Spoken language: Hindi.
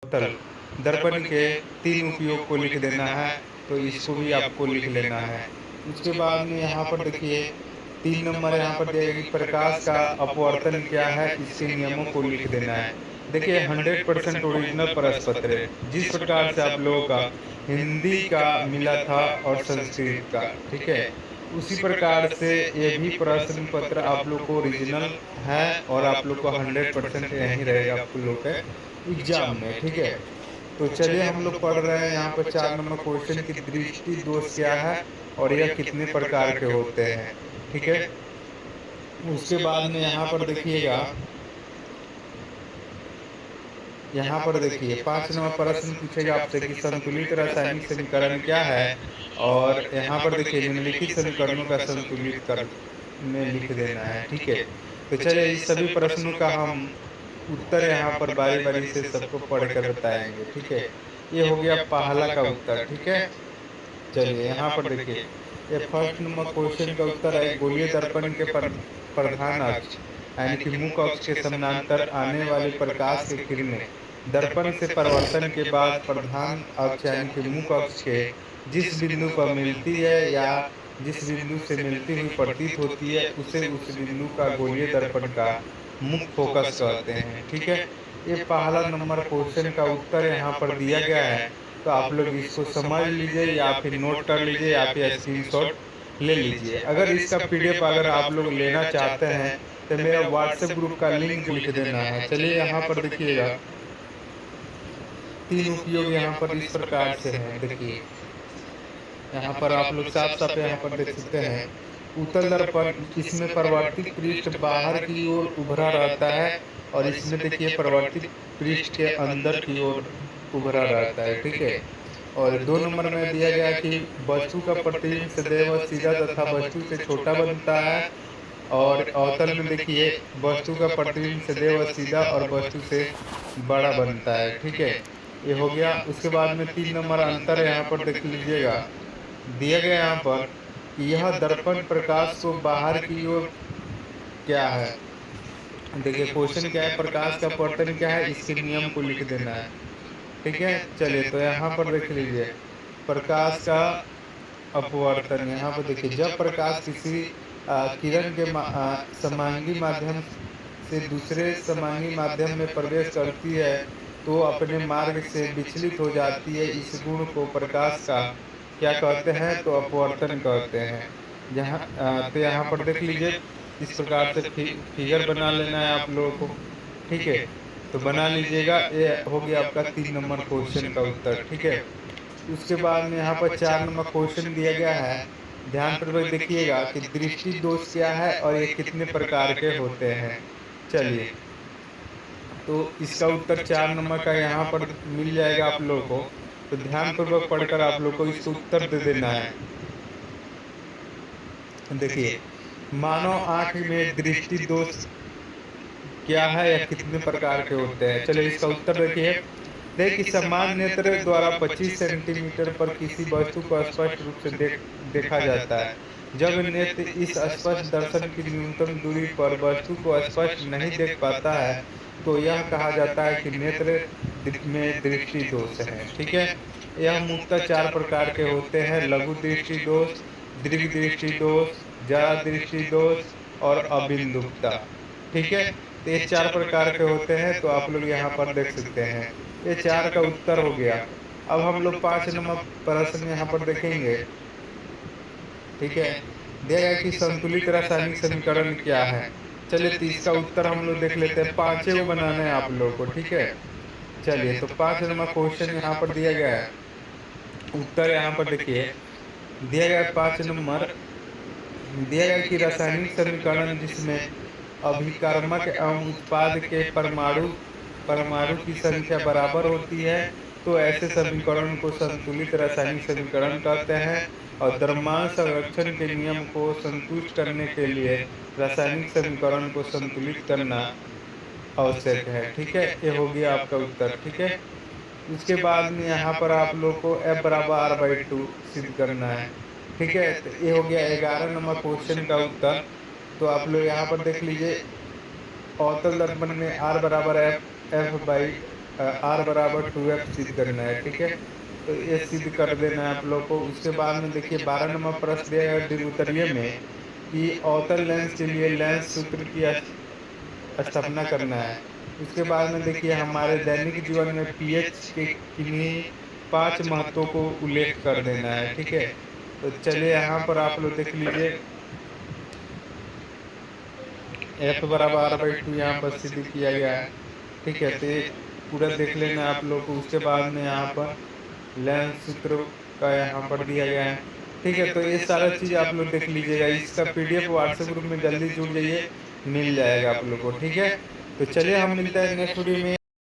तल दर्पण के 3 उपयोग को लिख देना है, तो इसको भी आपको लिख लेना है। उसके बाद में यहाँ पर देखिए 3 नंबर यहाँ पर दिया गया कि प्रकाश का अपवर्तन क्या है, इसके नियमों को लिख देना है। देखिए 100% ओरिजिनल प्रश्न पत्र है, जिस प्रकार से आप लोगों का हिंदी का मिला था और संस्कृत का, ठीक है? उसी प्रकार से ये भी प्रश्न पत्र आप लोग को ओरिजिनल है और आप लोग को 100% यहीं रहेगा आप लोग के एग्ज़ाम में, ठीक है? तो चलिए हम लोग पढ़ रहे हैं यहाँ पर 4 नंबर क्वेश्चन की दृष्टि दोष क्या है और यह कितने प्रकार के होते हैं, ठीक है? उसके बाद में यहाँ पर देखिएगा, यहाँ पर देखिए 5 नंबर प्रश्न पूछेगा आपसे कि संतुलित रासायनिक समीकरण क्या है? और यहाँ पर देखिए निम्नलिखित समीकरणों का संतुलित कर में लिख देना है, ठीक है? तो चलिए इस सभी प्रश्नों का हम उत्तर यहाँ पर बारी-बारी से सबको पढ़कर बताएँगे, ठीक है? ये हो गया पहला का उत्तर, ठीक है? चलिए यहाँ पर देखिए, ये फर्स्ट नंबर क्वेश्चन का उत्तर है गोलीय दर्पण के प्रधान अक्ष यानी कि मुख्य अक्ष के समानांतर आने वाली प्रकाश की किरणें दर्पण से परावर्तन के बाद प्रधान अक्ष यानी कि मुख्य अक्ष के जिस बिंदु पर मिलती है या जिस बिंदु से मिलती हुई प्रतीत होती है उसे उस बिंदु का गोलीय दर्पण का मुख्य फोकस कहते हैं, ठीक है? ये पहला नंबर क्वेश्चन का उत्तर यहाँ पर दिया गया है। तो आप लोग इसको समझ लीजिए या फिर नोट कर लीजिए या फिर स्क्रीनशॉट ले लीजिए। अगर इसका पीडीएफ अगर आप लोग लेना चाहते हैं तो मेरा व्हाट्सएप ग्रुप का लिंक लिख देना है। चलिए यहाँ पर देखिएगा 3 उपयोग यहाँ पर इस प्रकार से हैं, देखिए यहाँ पर आप लोग साफ-साफ यहाँ पर देख सकते हैं। उत्तल दर्पण इसमें परावर्तित पृष्ठ बाहर की ओर उभरा रहता है और इसमें देखिए परावर्तित पृष्ठ के अंदर की ओर उभरा रहता है, ठीक है? और 2 नंबर में दिया गया कि वस्तु का प्रतिबिंब सदैव सीधा तथा वस्तु से छोटा बनता है और अवतल में देखिए वस्तु का प्रतिबिंब सदैव सीधा और वस्तु से बड़ा बनता है, ठीक है? ये हो गया। उसके बाद में 3 नंबर अंतर यहाँ पर देख लीजिएगा, दिया गया यहाँ पर कि यह दर्पण प्रकाश को बाहर की ओर क्या है? देखिए क्वेश्चन क्या है, प्रकाश का अपवर्तन क्या है, इसके नियम को लिख देना है, ठीक है? चलिए तो यहाँ पर देख लीजिए प्रकाश का अपवर्तन, यहाँ पर देखिए जब प्रकाश किसी किरण के समांगी माध्यम से दूसरे समांगी माध्यम में प्रवेश करती है तो अपने मार्ग से विचलित हो जाती है। इस गुण को प्रकाश का क्या कहते हैं? तो अपवर्तन कहते हैं। तो यहाँ पर देख लीजिए इस प्रकार से फिगर बना लेना है आप लोगों को, ठीक है? तो बना लीजिएगा। ये हो गया आपका 3 नंबर क्वेश्चन का उत्तर, ठीक है? उसके बाद में यहाँ पर 4 नंबर क्वेश्चन दिया गया है। ध्यानपूर्वक देखिएगा कि दृष्टि दोष क्या है और ये कितने प्रकार के होते हैं। चलिए, तो इसका उत्तर 4 नंबर का यहाँ पर मिल जाएगा आप लोगों को। तो ध्यानपूर्वक पढ़कर आप लोग को इसको उत्तर दे देना है। देखिए, मानव आँख में दृष्टि दोष क्या है या कितने प्रकार के होते हैं? चलिए इसका उत्तर देखिए। देखिए सामान्य नेत्र द्वारा 25 सेंटीमीटर पर किसी वस्तु को स्पष्ट रूप से देखा जाता है। जब नेत्र इस स्पष्ट दर्शन की न्यूनतम दूरी पर वस्तु को स्पष्ट नहीं देख पाता है, तो यह कहा जाता है कि नेत्र में दृष्टि दोष है, ठीक है? यह मुख्यतः 4 प्रकार के होते हैं: लघु दृष्टि दोष, दीर्घ दृष्टि दोष, जारा दृष्टि दोष और अबिंदुकता, ठीक है? तो ये 4 प्रकार के होते हैं, तो आप लोग यहाँ पर देख सकते हैं। ये 4 का उत्तर हो गया। अब हम लोग 5 नंबर प्रश्न यहाँ पर देखेंगे, ठीक है? दिया गया कि संतुलित रासायनिक समीकरण क्या है? चलिए तो इसका उत्तर हम लोग देख लेते हैं। 5 को बनाना है आप लोगों को, ठीक है? चलिए तो 5 नंबर क्वेश्चन यहाँ पर दिया गया है। उत्तर यहाँ पर देखिए, दिया गया है 5 नंबर, दिया गया कि रासायनिक समीकरण जिसमें अभिकर्मक एवं उत्पाद के परमाणु परमाणु की संख्या बराबर होती है, तो ऐसे समीकरण को संतुलित रासायनिक समीकरण कहते हैं। और द्रव्यमान संरक्षण के नियम को संतुष्ट करने के लिए रासायनिक समीकरण को संतुलित करना आवश्यक है, ठीक है? ये हो गया आपका उत्तर, ठीक है? उसके बाद में यहाँ पर आप लोग को F बराबर R/2 सिद्ध करना है, ठीक है? तो ये हो गया 11 नंबर क्वेश्चन का उत्तर। तो आप लोग यहाँ पर देख लीजिए, अवतल दर्पण में R बराबर F आर बराबर 2f सिद्ध करना है, ठीक है। तो ये सिद्ध कर देना है आप लोग को। उसके बाद में देखिए 12 नंबर प्रश्न दिया गया द्विउतरीय में कि अवतल लेंस के लिए लेंस सूत्र की स्थापना करना है। उसके बाद में देखिए हमारे दैनिक जीवन में पीएच के किन्हीं 5 महत्वों को उल्लेख कर देना है, ठीक है। तो चलिए यहाँ पर आप लोग देख लीजिए, एफ बराबर आर बाई टू यहाँ पर सिद्ध किया गया है, ठीक है। तो ये पूरा देख लेना आप लोग को। उसके बाद में यहाँ पर लेंस सूत्र का यहाँ पर दिया गया है, ठीक है। तो ये सारा चीज़ आप लोग देख लीजिएगा। इसका पीडीएफ व्हाट्सएप ग्रुप में जल्दी जुड़ जाइए, मिल जाएगा आप लोग को, ठीक है। तो चलिए हम मिलते हैं नेक्स्ट वीडियो में।